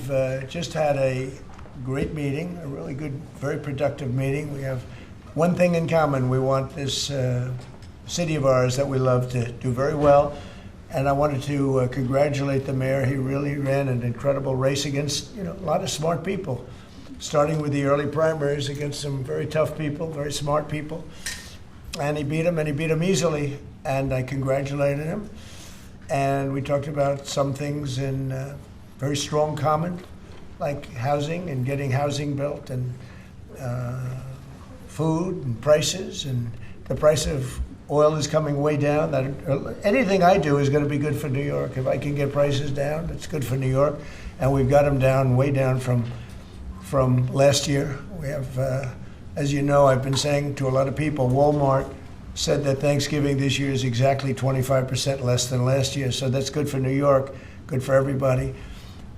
we've just had a great meeting, a really good, very productive meeting. We have one thing in common. We want this city of ours that we love to do very well. And I wanted to congratulate the mayor. He really ran an incredible race against, a lot of smart people, starting with the early primaries against some very tough people, very smart people. And he beat them easily. And I congratulated him. And we talked about some things in very strong common, like housing and getting housing built, and food and prices, and the price of oil is coming way down. Anything I do is going to be good for New York. If I can get prices down, it's good for New York. And we've got them down, way down from last year. We have, as you know, I've been saying to a lot of people, Walmart said that Thanksgiving this year is exactly 25% less than last year. So that's good for New York, good for everybody.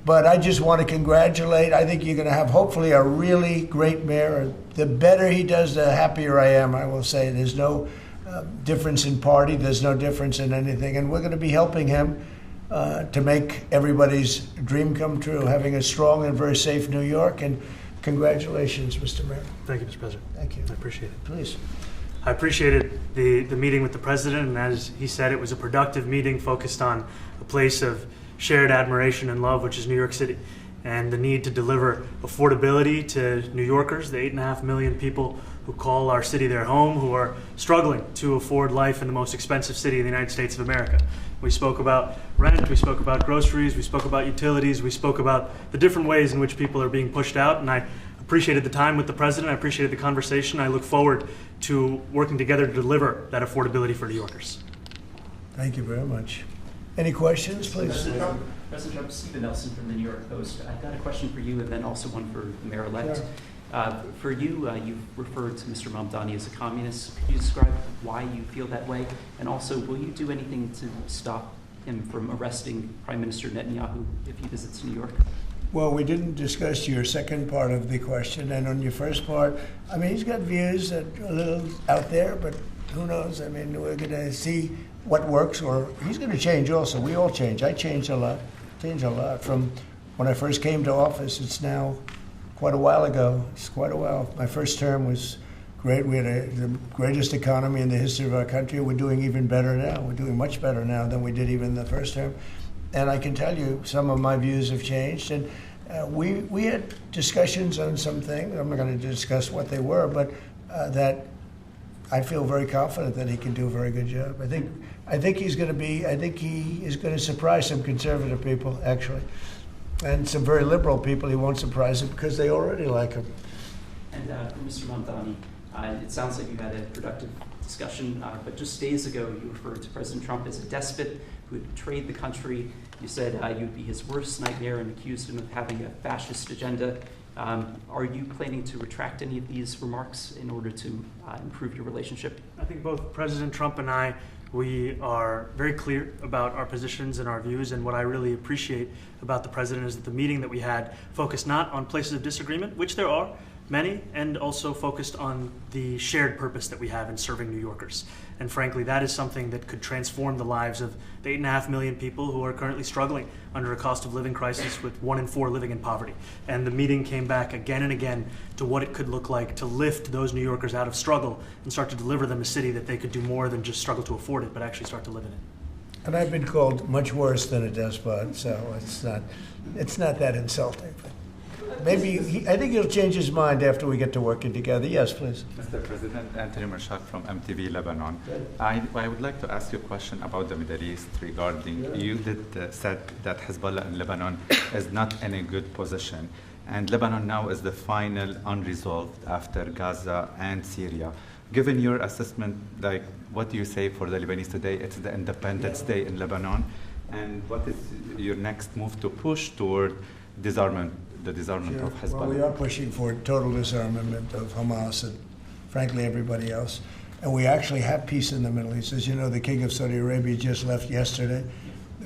But I just want to congratulate. I think you're going to have, hopefully, a really great mayor. The better he does, the happier I am, I will say. There's no difference in party. There's no difference in anything. And we're going to be helping him to make everybody's dream come true, having a strong and very safe New York. And congratulations, Mr. Mayor. Thank you, Mr. President. Thank you. I appreciate it. Please. I appreciated the meeting with the president, and as he said, it was a productive meeting focused on a place of shared admiration and love, which is New York City, and the need to deliver affordability to New Yorkers, the 8.5 million people who call our city their home, who are struggling to afford life in the most expensive city in the United States of America. We spoke about rent, we spoke about groceries, we spoke about utilities, we spoke about the different ways in which people are being pushed out, and I appreciated the time with the president. I appreciated the conversation. I look forward to working together to deliver that affordability for New Yorkers. Thank you very much. Any questions, please? President Trump, Stephen Nelson from the New York Post. I've got a question for you and then also one for the mayor-elect. Sure. For you, you've referred to Mr. Mamdani as a communist. Could you describe why you feel that way? And also, will you do anything to stop him from arresting Prime Minister Netanyahu if he visits New York? Well, we didn't discuss your second part of the question, and on your first part, he's got views that are a little out there, but who knows? We're going to see what works, or he's going to change also. We all change. I changed a lot from when I first came to office. It's now quite a while ago. It's quite a while. My first term was great. We had the greatest economy in the history of our country. We're doing even better now. We're doing much better now than we did even the first term. And I can tell you some of my views have changed. And we had discussions on some things. I'm not going to discuss what they were, but that I feel very confident that he can do a very good job. I think he is going to surprise some conservative people, actually. And some very liberal people he won't surprise them because they already like him. And for Mr. Mamdani, it sounds like you had a productive discussion, but just days ago you referred to President Trump as a despot who had betrayed the country. You said you'd be his worst nightmare and accused him of having a fascist agenda. Are you planning to retract any of these remarks in order to improve your relationship? I think both President Trump and I, we are very clear about our positions and our views, and what I really appreciate about the president is that the meeting that we had focused not on places of disagreement, which there are many, and also focused on the shared purpose that we have in serving New Yorkers. And frankly, that is something that could transform the lives of the 8.5 million people who are currently struggling under a cost of living crisis, with 1 in 4 living in poverty. And the meeting came back again and again to what it could look like to lift those New Yorkers out of struggle and start to deliver them a city that they could do more than just struggle to afford it, but actually start to live in it. And I've been called much worse than a despot, so it's not that insulting. Maybe I think he'll change his mind after we get to working together. Yes, please. Mr. President, Anthony Marshak from MTV Lebanon. I would like to ask you a question about the Middle East regarding, you said that Hezbollah in Lebanon is not in a good position. And Lebanon now is the final unresolved after Gaza and Syria. Given your assessment, what do you say for the Lebanese today? It's the Independence Day in Lebanon. And what is your next move to push toward disarmament? The disarmament of Hezbollah. Well, we are pushing for total disarmament of Hamas and, frankly, everybody else. And we actually have peace in the Middle East. As you know, the King of Saudi Arabia just left yesterday.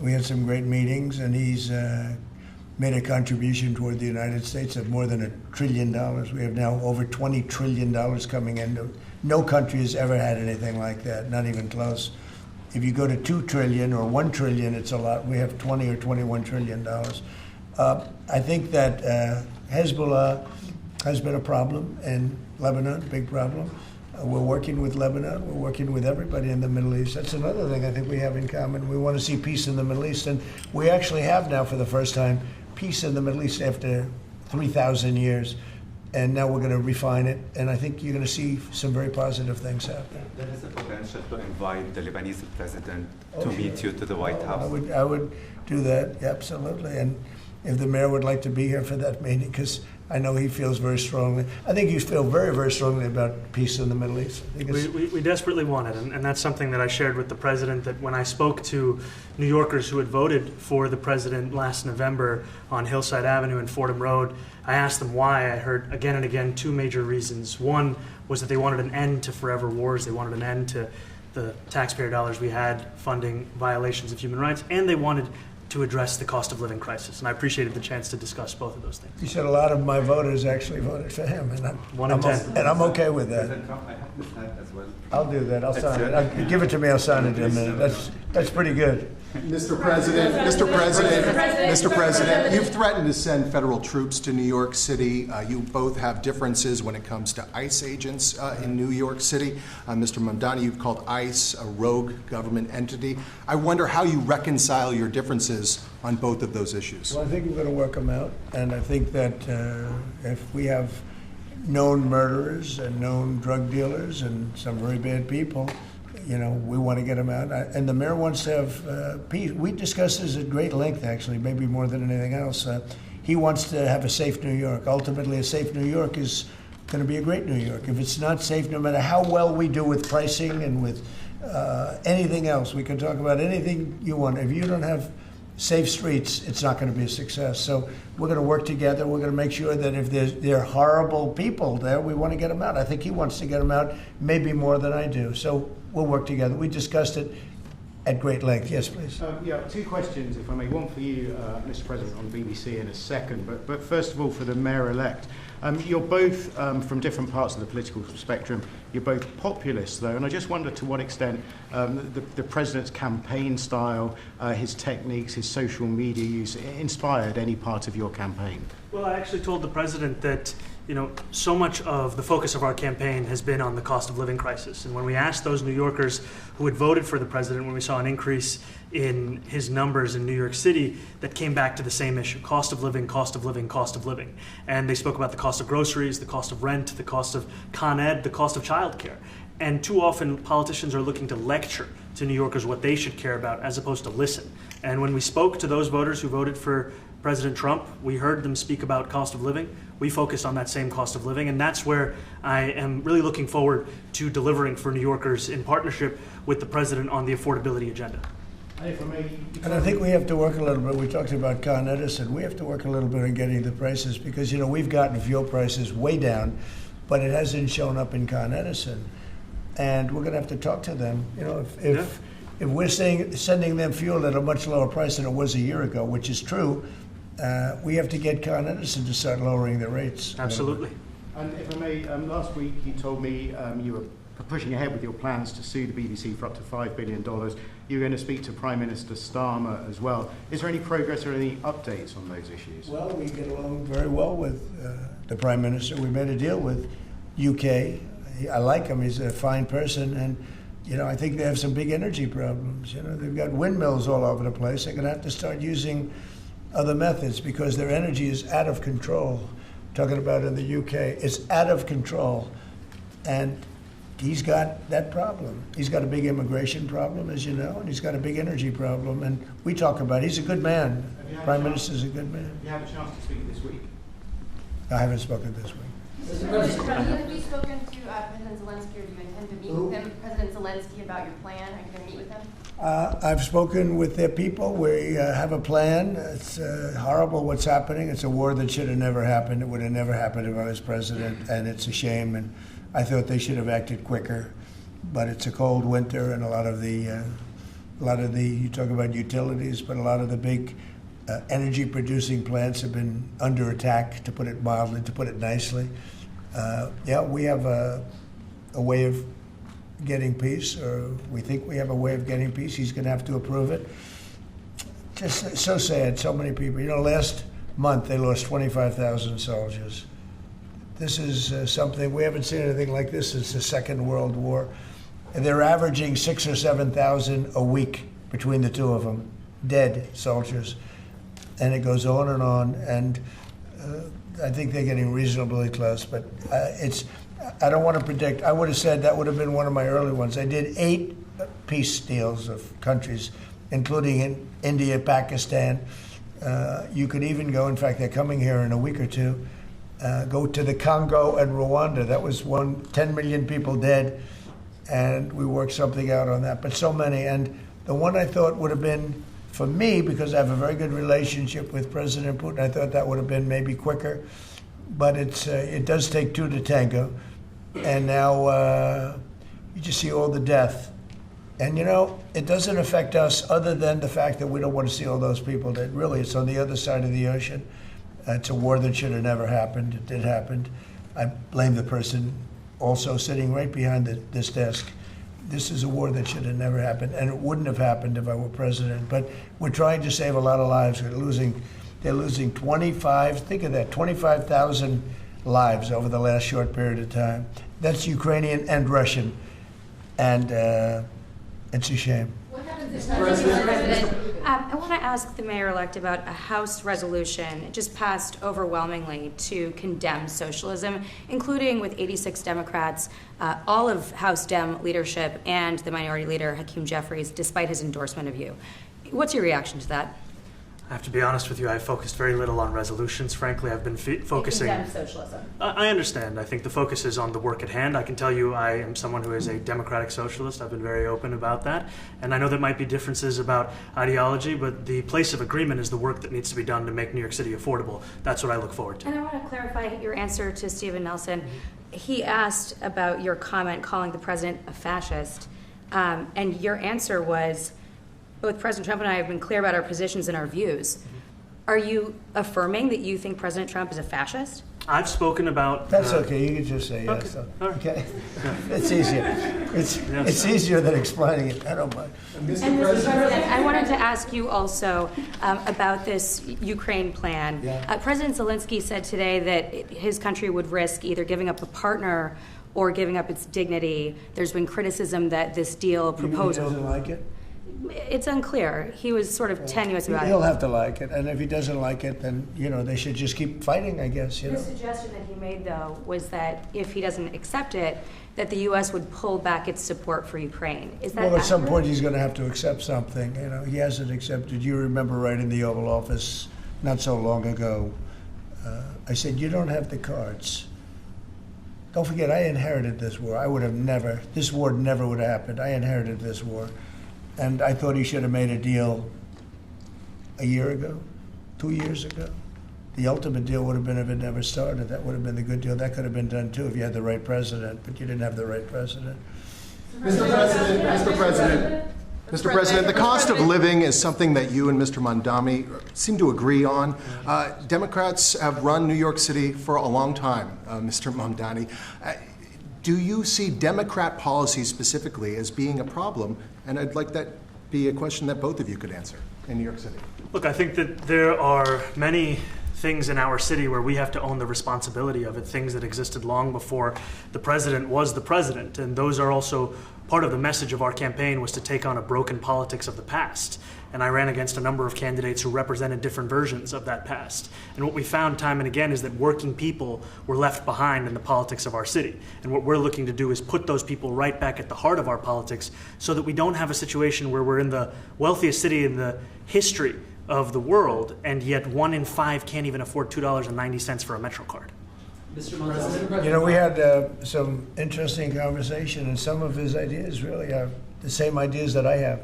We had some great meetings, and he's made a contribution toward the United States of more than $1 trillion. We have now over $20 trillion coming in. No country has ever had anything like that, not even close. If you go to $2 trillion or $1 trillion, it's a lot. We have $20 or $21 trillion. I think that Hezbollah has been a problem in Lebanon, big problem. We're working with Lebanon. We're working with everybody in the Middle East. That's another thing I think we have in common. We want to see peace in the Middle East, and we actually have now, for the first time, peace in the Middle East after 3,000 years. And now we're going to refine it, and I think you're going to see some very positive things happen. There is a potential to invite the Lebanese president to meet you to the White House. I would do that, absolutely. And if the mayor would like to be here for that meeting, because I know he feels very strongly. I think you feel very, very strongly about peace in the Middle East. We desperately want it, and that's something that I shared with the president, that when I spoke to New Yorkers who had voted for the president last November on Hillside Avenue and Fordham Road, I asked them why. I heard again and again two major reasons. One was that they wanted an end to forever wars. They wanted an end to the taxpayer dollars we had funding violations of human rights, and they wanted to address the cost of living crisis. And I appreciated the chance to discuss both of those things. You said a lot of my voters actually voted for him, and I'm okay with that. President Trump, I have this hat as well. I'll do that. I'll sign it. Give it to me. I'll sign it in a minute. That's pretty good. Mr. President, you've threatened to send federal troops to New York City. You both have differences when it comes to ICE agents in New York City. Mr. Mamdani, you've called ICE a rogue government entity. I wonder how you reconcile your differences on both of those issues. Well, I think we're going to work them out, and I think that if we have known murderers and known drug dealers and some very bad people, we want to get them out. And the mayor wants to have peace. We discussed this at great length, actually, maybe more than anything else. He wants to have a safe New York. Ultimately, a safe New York is going to be a great New York. If it's not safe, no matter how well we do with pricing and with anything else, we can talk about anything you want. If you don't have safe streets, it's not going to be a success. So we're going to work together. We're going to make sure that if there are horrible people there, we want to get them out. I think he wants to get them out maybe more than I do. So we'll work together. We discussed it at great length. Yes, please. Two questions, if I may. One for you, Mr. President, on BBC in a second. But first of all, for the mayor-elect. You're both from different parts of the political spectrum. You're both populists, though, and I just wonder to what extent the president's campaign style, his techniques, his social media use inspired any part of your campaign. Well, I actually told the president that so much of the focus of our campaign has been on the cost of living crisis. And when we asked those New Yorkers who had voted for the president, when we saw an increase in his numbers in New York City, that came back to the same issue: cost of living, cost of living, cost of living. And they spoke about the cost of groceries, the cost of rent, the cost of Con Ed, the cost of childcare. And too often politicians are looking to lecture to New Yorkers what they should care about as opposed to listen. And when we spoke to those voters who voted for President Trump, we heard them speak about cost of living. We focused on that same cost of living, and that's where I am really looking forward to delivering for New Yorkers in partnership with the president on the affordability agenda. And I think we have to work a little bit. We talked about Con Edison. We have to work a little bit on getting the prices, because we've gotten fuel prices way down, but it hasn't shown up in Con Edison. And we're going to have to talk to them. If we're sending them fuel at a much lower price than it was a year ago, which is true, we have to get Con Edison to start lowering the rates. Absolutely. And if I may, last week you told me you were pushing ahead with your plans to sue the BBC for up to $5 billion. You're going to speak to Prime Minister Starmer as well. Is there any progress or any updates on those issues? Well, we get along very well with the Prime Minister. We made a deal with UK. I like him. He's a fine person. And, I think they have some big energy problems. They've got windmills all over the place. They're going to have to start using other methods because their energy is out of control. Talking about in the UK, it's out of control. And he's got that problem. He's got a big immigration problem, as you know, and he's got a big energy problem. And we talk about it. He's a good man. Prime Minister's a good man. Have you had a chance to speak this week? I haven't spoken this week. Have you spoken to President Zelensky, or do you intend to meet with him, President Zelensky, about your plan? Are you going to meet with him? I've spoken with their people. We have a plan. It's horrible what's happening. It's a war that should have never happened. It would have never happened if I was president, and it's a shame. And I thought they should have acted quicker. But it's a cold winter, and a lot of the you talk about utilities, but a lot of the big energy-producing plants have been under attack, to put it mildly, to put it nicely. We have a way of getting peace, or we think we have a way of getting peace. He's going to have to approve it. Just so sad, so many people. month, they lost 25,000 soldiers. This is something, we haven't seen anything like this since the Second World War. And they're averaging 6,000 or 7,000 a week between the two of them, dead soldiers. And it goes on. And I think they're getting reasonably close, but I don't want to predict. I would have said that would have been one of my early ones. I did 8 peace deals of countries, including in India, Pakistan. You could even go, in fact, they're coming here in a week or two, go to the Congo and Rwanda. That was 10 million people dead, and we worked something out on that. But so many. And the one I thought would have been, for me, because I have a very good relationship with President Putin, I thought that would have been maybe quicker. But it does take 2 to tango. And now you just see all the death. And, it doesn't affect us other than the fact that we don't want to see all those people dead. Really, it's on the other side of the ocean. It's a war that should have never happened. It did happen. I blame the person also sitting right behind this desk. This is a war that should have never happened, and it wouldn't have happened if I were president. But we're trying to save a lot of lives. They're losing 25,000 lives over the last short period of time. That's Ukrainian and Russian, and it's a shame. What happens if President? I want to ask the mayor-elect about a House resolution just passed overwhelmingly to condemn socialism, including with 86 Democrats, all of House Dem leadership, and the minority leader, Hakeem Jeffries, despite his endorsement of you. What's your reaction to that? I have to be honest with you, I focused very little on resolutions. Frankly, I've been focusing... Condemn socialism. I understand. I think the focus is on the work at hand. I can tell you I am someone who is a democratic socialist. I've been very open about that. And I know there might be differences about ideology, but the place of agreement is the work that needs to be done to make New York City affordable. That's what I look forward to. And I want to clarify your answer to Stephen Nelson. He asked about your comment calling the president a fascist, and your answer was, both President Trump and I have been clear about our positions and our views. Are you affirming that you think President Trump is a fascist? I've spoken about... That's okay. You can just say yes. Okay. All right. Okay. It's easier. It's easier than explaining it. I don't mind. And Mr. President, I wanted to ask you also about this Ukraine plan. Yeah. President Zelensky said today that his country would risk either giving up a partner or giving up its dignity. There's been criticism that this deal proposal... He doesn't like it? It's unclear. He was sort of tenuous about He'll it. have to like it, and if he doesn't like it, then they should just keep fighting, I guess. The suggestion that he made, though, was that if he doesn't accept it, that the U.S. would pull back its support for Ukraine. Is that Well, at some accurate? point he's going to have to accept something. He hasn't accepted. You remember right in the Oval Office not so long ago, I said, you don't have the cards. Don't forget, I inherited this war. This war never would have happened. I inherited this war. And I thought he should have made a deal a year ago, 2 years ago. The ultimate deal would have been if it never started. That would have been the good deal. That could have been done too if you had the right president, but you didn't have the right president. Mr. President, the cost of living is something that you and Mr. Mamdani seem to agree on. Democrats have run New York City for a long time, Mr. Mamdani. Do you see Democrat policy specifically as being a problem? And I'd like that be a question that both of you could answer in New York City. Look, I think that there are many things in our city where we have to own the responsibility of it, things that existed long before the president was the president. And those are also part of the message of our campaign, was to take on a broken politics of the past. And I ran against a number of candidates who represented different versions of that past. And what we found time and again is that working people were left behind in the politics of our city. And what we're looking to do is put those people right back at the heart of our politics so that we don't have a situation where we're in the wealthiest city in the history of the world, and yet 1 in 5 can't even afford $2.90 for a Metro card. Mr. Mamdani. We had some interesting conversation, and some of his ideas really are the same ideas that I have.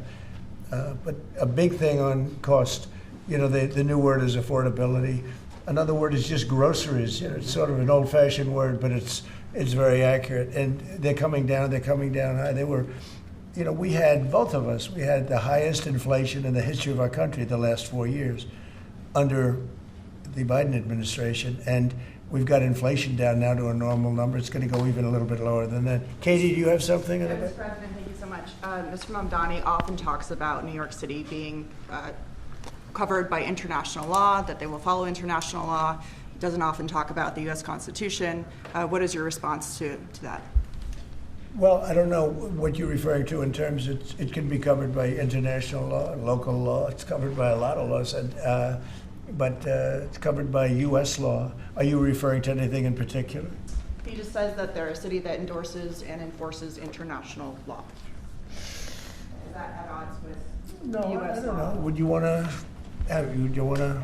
But a big thing on cost, the new word is affordability. Another word is just groceries. It's sort of an old-fashioned word, but it's very accurate. And they're coming down high. They were, we had, both of us, we had the highest inflation in the history of our country the last 4 years under the Biden administration. And we've got inflation down now to a normal number. It's going to go even a little bit lower than that. Katie, do you have something? Mr. President, thank you so much. Mr. Mamdani often talks about New York City being covered by international law, that they will follow international law. It doesn't often talk about the U.S. Constitution. What is your response to that? Well, I don't know what you're referring to in terms it can be covered by international law, local law. It's covered by a lot of laws, but it's covered by U.S. law. Are you referring to anything in particular? He just says that they're a city that endorses and enforces international law. Is that at odds with No, U.S. I don't law? know. Would you want to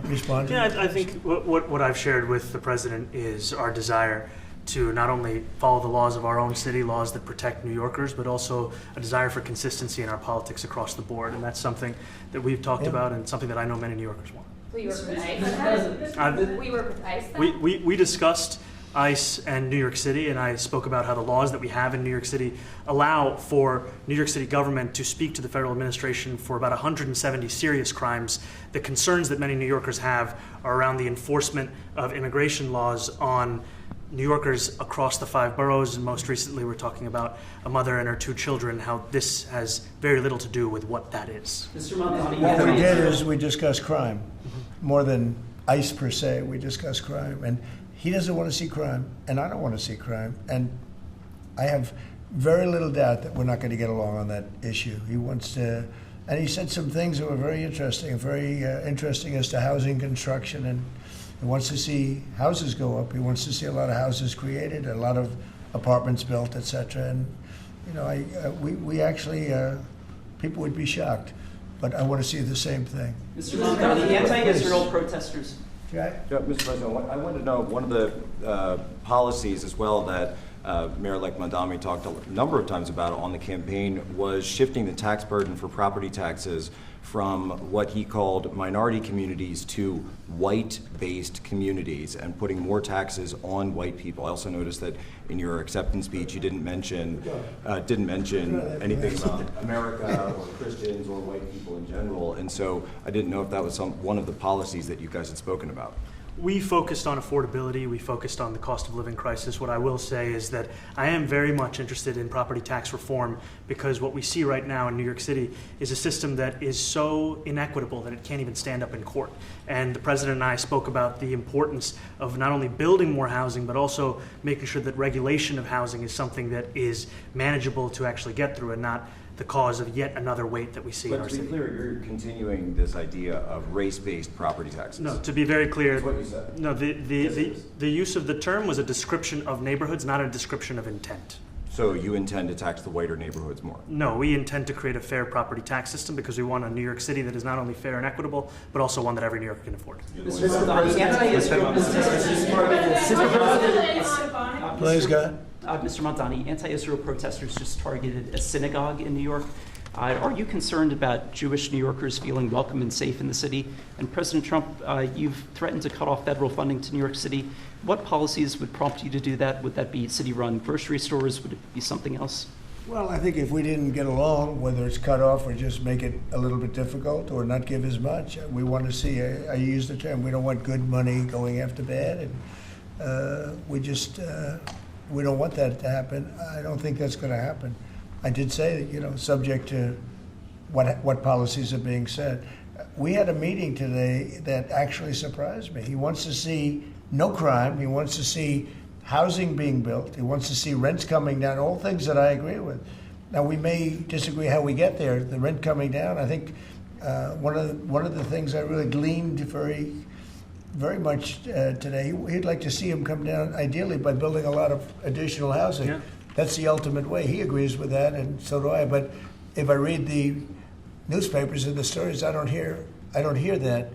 respond to Yeah, that? I think what I've shared with the president is our desire to not only follow the laws of our own city, laws that protect New Yorkers, but also a desire for consistency in our politics across the board. And that's something that we've talked about and something that I know many New Yorkers want. Will you work with ICE? Will you work with ICE then? We discussed ICE and New York City, and I spoke about how the laws that we have in New York City allow for New York City government to speak to the federal administration for about 170 serious crimes. The concerns that many New Yorkers have are around the enforcement of immigration laws on New Yorkers across the 5 boroughs, and most recently we're talking about a mother and her 2 children, how this has very little to do with what that is. Mr. Mamdani, What we did is we discussed crime. More than ICE per se, we discussed crime. And he doesn't want to see crime, and I don't want to see crime. And I have very little doubt that we're not going to get along on that issue. He wants to, and he said some things that were very interesting as to housing construction, and he wants to see houses go up. He wants to see a lot of houses created, a lot of apartments built, etc. And you know, we actually people would be shocked, but I want to see the same thing. Mr. Mamdani, anti-Israel protesters. Okay. Yeah, Mr. President, I wanted to know one of the policies as well that Mayor-elect Mamdani talked a number of times about on the campaign was shifting the tax burden for property taxes from what he called minority communities to white-based communities and putting more taxes on white people. I also noticed that in your acceptance speech you didn't mention anything about America or Christians or white people in general, and so I didn't know if that was one of the policies that you guys had spoken about. We focused on affordability. We focused on the cost of living crisis. What I will say is that I am very much interested in property tax reform because what we see right now in New York City is a system that is so inequitable that it can't even stand up in court. And the president and I spoke about the importance of not only building more housing, but also making sure that regulation of housing is something that is manageable to actually get through and not the cause of yet another weight that we see in our But to be city. clear, you're continuing this idea of race-based property taxes. No, to be very clear, That's what you said. no, Yes, it is. the use of the term was a description of neighborhoods, not a description of intent. So you intend to tax the whiter neighborhoods more? No, we intend to create a fair property tax system because we want a New York City that is not only fair and equitable, but also one that every New Yorker can afford. Mr. Mamdani, anti-Israel protesters. Please, go ahead. Mr. Mamdani, anti-Israel protesters just targeted a synagogue in New York. Are you concerned about Jewish New Yorkers feeling welcome and safe in the city? And President Trump, you've threatened to cut off federal funding to New York City. What policies would prompt you to do that? Would that be city-run grocery stores? Would it be something else? Well, I think if we didn't get along, whether it's cut off or just make it a little bit difficult or not give as much, we want to see, I use the term, we don't want good money going after bad, and we don't want that to happen. I don't think that's going to happen. I did say that, you know, subject to what policies are being said. We had a meeting today that actually surprised me. He wants to see no crime. He wants to see housing being built. He wants to see rents coming down, all things that I agree with. Now, we may disagree how we get there, the rent coming down. I think one of the things I really gleaned very much today, he'd like to see him come down, ideally, by building a lot of additional housing. Yeah. That's the ultimate way. He agrees with that, and so do I. But if I read the newspapers and the stories, I don't hear that.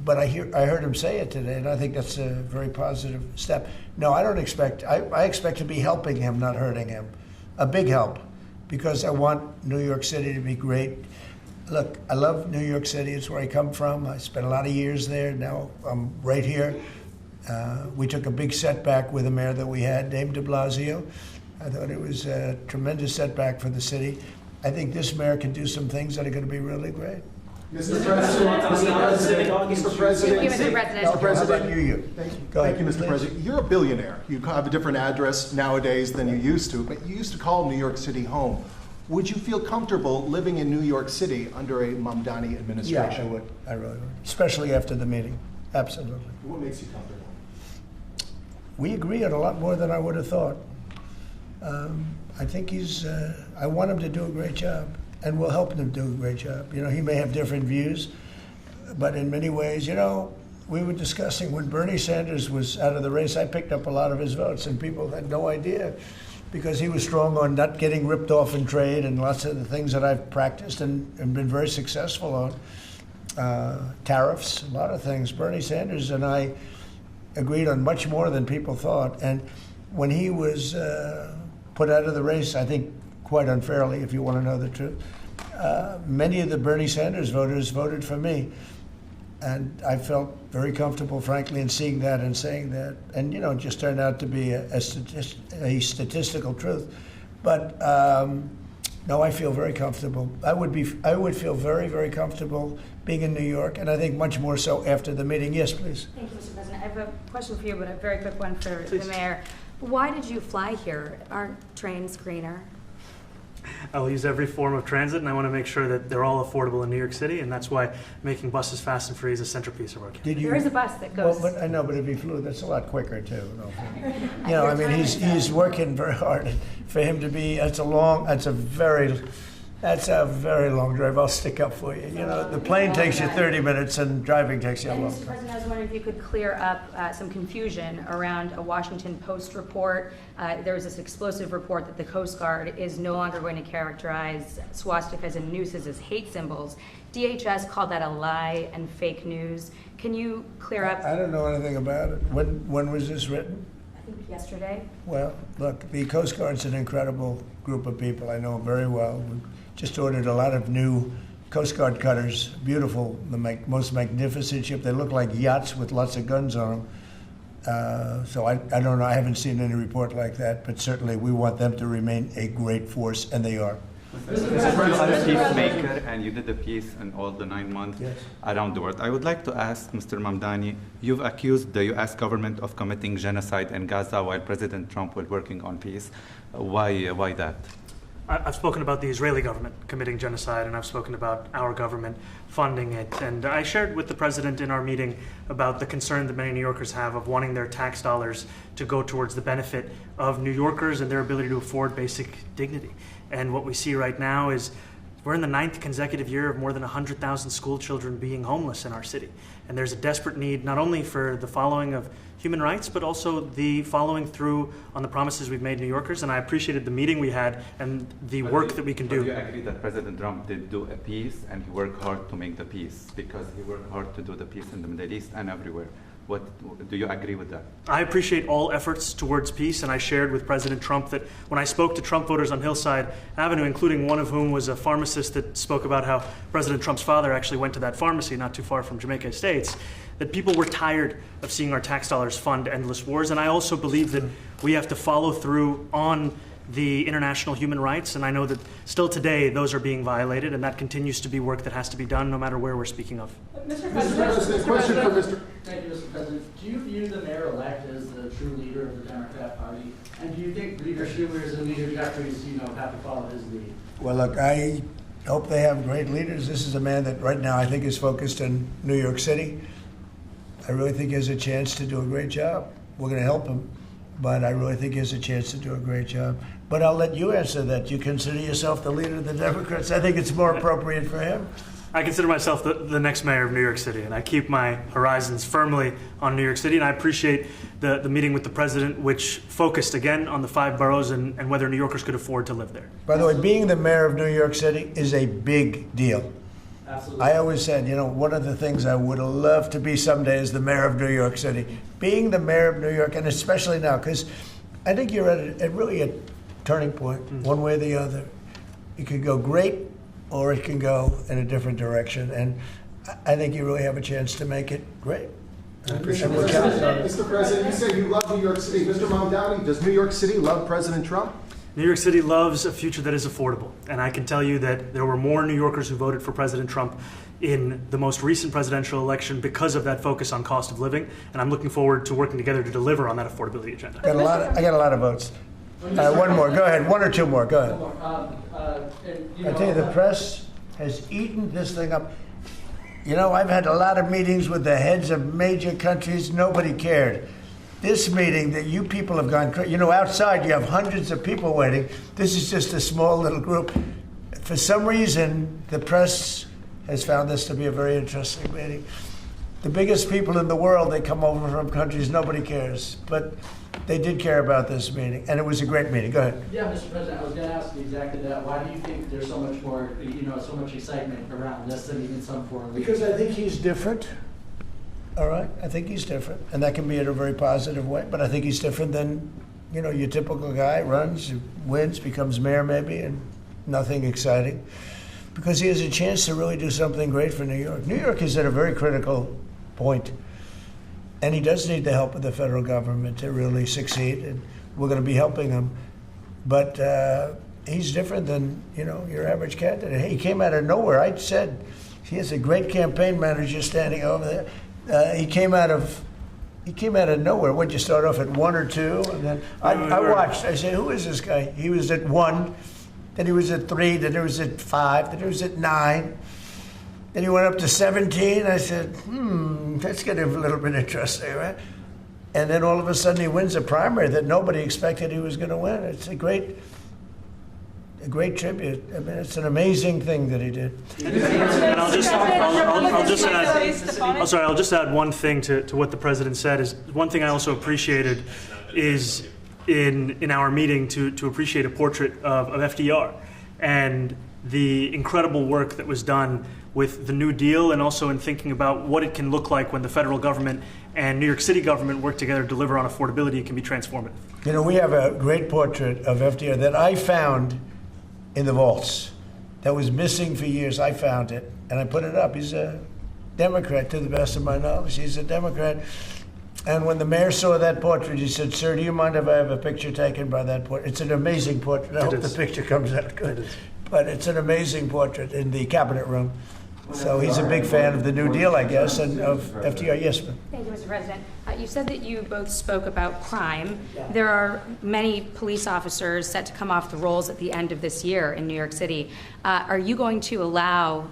But I heard him say it today, and I think that's a very positive step. No, I don't expect. I expect to be helping him, not hurting him. A big help, because I want New York City to be great. Look, I love New York City. It's where I come from. I spent a lot of years there. Now I'm right here. We took a big setback with the mayor that we had, named de Blasio. I thought it was a tremendous setback for the city. I think this mayor can do some things that are going to be really great. Mr. President, Mr. President, Thank you, Mr. President. How about you? Thank you, Mr. President. You're a billionaire. You have a different address nowadays than you used to, but you used to call New York City home. Would you feel comfortable living in New York City under a Mamdani Yeah, administration? I would. I really would. Especially after the meeting. Absolutely. What makes you comfortable? We agree on a lot more than I would have thought. I think I want him to do a great job, and we'll help him do a great job. You know, he may have different views, but in many ways, you know, we were discussing when Bernie Sanders was out of the race, I picked up a lot of his votes, and people had no idea because he was strong on not getting ripped off in trade and lots of the things that I've practiced and been very successful on. Tariffs, a lot of things. Bernie Sanders and I agreed on much more than people thought. And when he was put out of the race, I think quite unfairly, if you want to know the truth, many of the Bernie Sanders voters voted for me. And I felt very comfortable, frankly, in seeing that and saying that. And, you know, it just turned out to be a statistical truth. But, no, I feel very comfortable. I would feel very, very comfortable being in New York, and I think much more so after the meeting. Yes, please. Thank you, Mr. President. I have a question for you, but a very quick one for the mayor. Why did you fly here? Aren't trains greener? I'll use every form of transit, and I want to make sure that they're all affordable in New York City, and that's why making buses fast and free is a centerpiece of our campaign. There is a bus that goes. Well, but I know, but if he flew, that's a lot quicker too. You know, I mean, he's working very hard. For him to be, that's a very long drive. I'll stick up for you. You know, the plane takes you 30 minutes, and driving takes you a And long Mr. time. President, I was wondering if you could clear up some confusion around a Washington Post report. There was this explosive report that the Coast Guard is no longer going to characterize swastikas and nooses as hate symbols. DHS called that a lie and fake news. Can you clear up? I don't know anything about it. When was this written? I think yesterday. Well, look, the Coast Guard's an incredible group of people. I know them very well. We just ordered a lot of new Coast Guard cutters, beautiful, the most magnificent ship. They look like yachts with lots of guns on them. So I don't know. I haven't seen any report like that, but certainly we want them to remain a great force, and they are. You are a peacemaker, and you did the peace in all the 9 months Yes. around the world. I would like to ask Mr. Mamdani, you've accused the U.S. government of committing genocide in Gaza while President Trump was working on peace. Why that? I've spoken about the Israeli government committing genocide, and I've spoken about our government funding it. And I shared with the president in our meeting about the concern that many New Yorkers have of wanting their tax dollars to go towards the benefit of New Yorkers and their ability to afford basic dignity. And what we see right now is we're in the 9th consecutive year of more than 100,000 school children being homeless in our city. And there's a desperate need not only for the following of human rights, but also the following through on the promises we've made New Yorkers. And I appreciated the meeting we had and the work that we can do. Do you agree that President Trump did do a peace and he worked hard to make the peace? Because he worked hard to do the peace in the Middle East and everywhere. Do you agree with that? I appreciate all efforts towards peace, and I shared with President Trump that when I spoke to Trump voters on Hillside Avenue, including one of whom was a pharmacist that spoke about how President Trump's father actually went to that pharmacy not too far from Jamaica Estates, that people were tired of seeing our tax dollars fund endless wars. And I also believe that we have to follow through on the international human rights, and I know that still today those are being violated, and that continues to be work that has to be done no matter where we're speaking of. Mr. President, question for Mr. Thank you, Mr. President. Do you view the mayor-elect as the true leader of the Democrat Party? And do you think Leader Schumer's and Leader Jeffries, have to follow his lead? Well, look, I hope they have great leaders. This is a man that right now I think is focused in New York City. I really think he has a chance to do a great job. We're going to help him, but I really think he has a chance to do a great job. But I'll let you answer that. You consider yourself the leader of the Democrats? I think it's more appropriate for him. I consider myself the next mayor of New York City, and I keep my horizons firmly on New York City, and I appreciate the meeting with the president, which focused again on the 5 boroughs and whether New Yorkers could afford to live there. By the way, being the mayor of New York City is a big deal. Absolutely. I always said, one of the things I would love to be someday is the mayor of New York City. Being the mayor of New York, and especially now, because I think you're at really a turning point, one way or the other. It could go great, or it can go in a different direction. And I think you really have a chance to make it great. Mr. President, you say you love New York City. Mr. Mamdani, does New York City love President Trump? New York City loves a future that is affordable. And I can tell you that there were more New Yorkers who voted for President Trump in the most recent presidential election because of that focus on cost of living. And I'm looking forward to working together to deliver on that affordability agenda. I got a lot of votes. One more. Go ahead. One or two more. Go ahead. One more. I tell you, the press has eaten this thing up. You know, I've had a lot of meetings with the heads of major countries. Nobody cared. This meeting that you people have gone crazy. You know, outside you have hundreds of people waiting. This is just a small little group. For some reason, the press has found this to be a very interesting meeting. The biggest people in the world, they come over from countries nobody cares. But they did care about this meeting, and it was a great meeting. Go ahead. Yeah, Mr. President, I was going to ask you exactly that. Why do you think there's so much more, so much excitement around this than even some foreign leaders? Because I think he's different. All right, I think he's different, and that can be in a very positive way. But I think he's different than, your typical guy runs, wins, becomes mayor maybe, and nothing exciting. Because he has a chance to really do something great for New York. New York is at a very critical point. And he does need the help of the federal government to really succeed, and we're going to be helping him. But he's different than, your average candidate. He came out of nowhere. I said he has a great campaign manager standing over there. He came out of nowhere. Would you start off at 1 or 2? And then I watched. I said, who is this guy? He was at 1, then he was at 3, then he was at 5, then he was at 9. Then he went up to 17. I said, that's getting a little bit interesting, right? And then all of a sudden he wins a primary that nobody expected he was going to win. It's a great tribute. I mean, it's an amazing thing that he did. And I'll just add one thing to what the president said. Is one thing I also appreciated is in our meeting to appreciate a portrait of FDR and the incredible work that was done with the New Deal, and also in thinking about what it can look like when the federal government and New York City government work together to deliver on affordability. It can be transformative. We have a great portrait of FDR that I found in the vaults that was missing for years. I found it, and I put it up. He's a Democrat, to the best of my knowledge. He's a Democrat. And when the mayor saw that portrait, he said, sir, do you mind if I have a picture taken by that portrait? It's an amazing portrait. I hope the picture comes out good. But it's an amazing portrait in the cabinet room. So he's a big fan of the New Deal, I guess, and of FDR. Yes, ma'am. Thank you, Mr. President. You said that you both spoke about crime. There are many police officers set to come off the rolls at the end of this year in New York City. Are you going to allow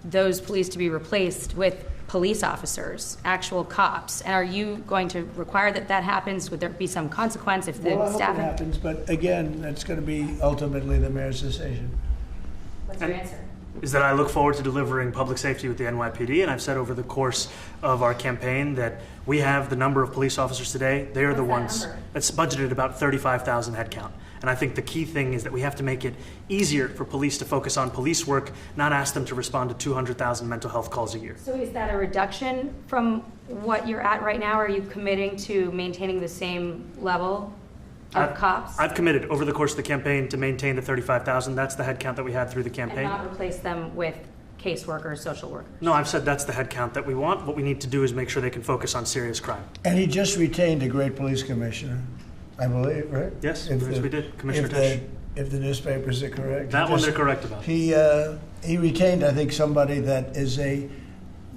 those police to be replaced with police officers, actual cops? And are you going to require that happens? Would there be some consequence if the Well, I hope staff... it happens, but again, that's going to be ultimately the mayor's decision. What's your answer? Is that I look forward to delivering public safety with the NYPD, and I've said over the course of our campaign that we have the number of police officers today. They are the ones that's budgeted about 35,000 headcount. And I think the key thing is that we have to make it easier for police to focus on police work, not ask them to respond to 200,000 mental health calls a year. So is that a reduction from what you're at right now? Are you committing to maintaining the same level of cops? I've committed over the course of the campaign to maintain the 35,000. That's the headcount that we had through the campaign. And not replace them with caseworkers, social workers? No, I've said that's the headcount that we want. What we need to do is make sure they can focus on serious crime. And he just retained a great police commissioner, I believe, right? Yes, we did. Commissioner Tisch. If the newspapers are correct. That one they're correct about. He retained, I think, somebody that is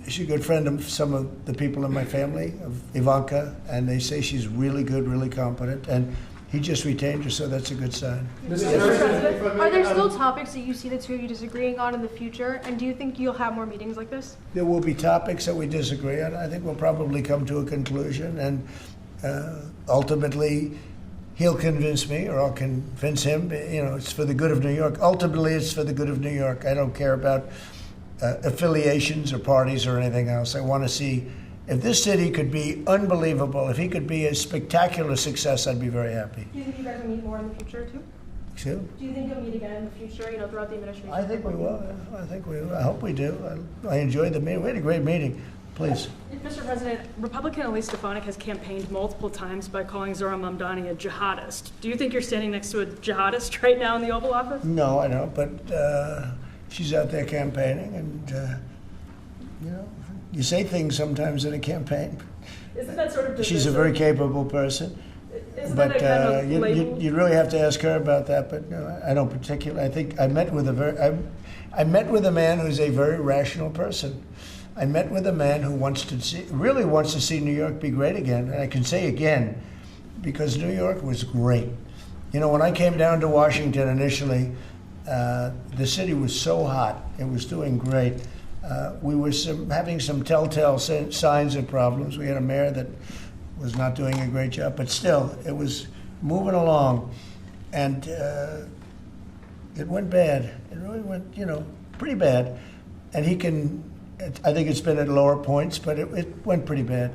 she's a good friend of some of the people in my family, of Ivanka, and they say she's really good, really competent, and he just retained her, so that's a good sign. Mr. President, are there still topics that you see the two of you disagreeing on in the future? And do you think you'll have more meetings like this? There will be topics that we disagree on. I think we'll probably come to a conclusion, and ultimately he'll convince me, or I'll convince him. It's for the good of New York. Ultimately, it's for the good of New York. I don't care about affiliations or parties or anything else. I want to see if this city could be unbelievable, if he could be a spectacular success, I'd be very happy. Do you think you guys will meet more in the future, too? Excuse? Do you think you'll meet again in the future, throughout the administration? I think we will. I hope we do. I enjoyed the meeting. We had a great meeting. Please. Mr. President, Republican Elise Stefanik has campaigned multiple times by calling Zohran Mamdani a jihadist. Do you think you're standing next to a jihadist right now in the Oval Office? No, I don't, but she's out there campaigning, and, you say things sometimes in a campaign. Isn't that sort of divisive? She's a very capable person. Isn't But that a kind of label? you really have to ask her about that. But no, I don't particularly. I think I met with I met with a man who's a very rational person. I met with a man who really wants to see New York be great again. And I can say again, because New York was great. You know, when I came down to Washington initially, the city was so hot. It was doing great. We were having some telltale signs of problems. We had a mayor that was not doing a great job, but still, it was moving along. And it went bad. It really went, you know, pretty bad. And he can, I think it's been at lower points, but it went pretty bad.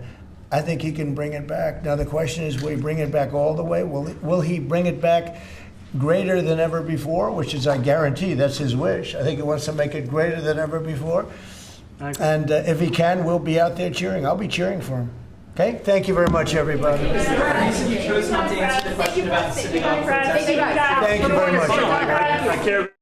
I think he can bring it back. Now the question is, will he bring it back all the way? Will he bring it back greater than ever before, which is, I guarantee, that's his wish. I think he wants to make it greater than ever before. And if he can, we'll be out there cheering. I'll be cheering for him. Okay? Thank you very much, everybody. You chose not to answer the question about the synagogue protest. Thank you very much. I care.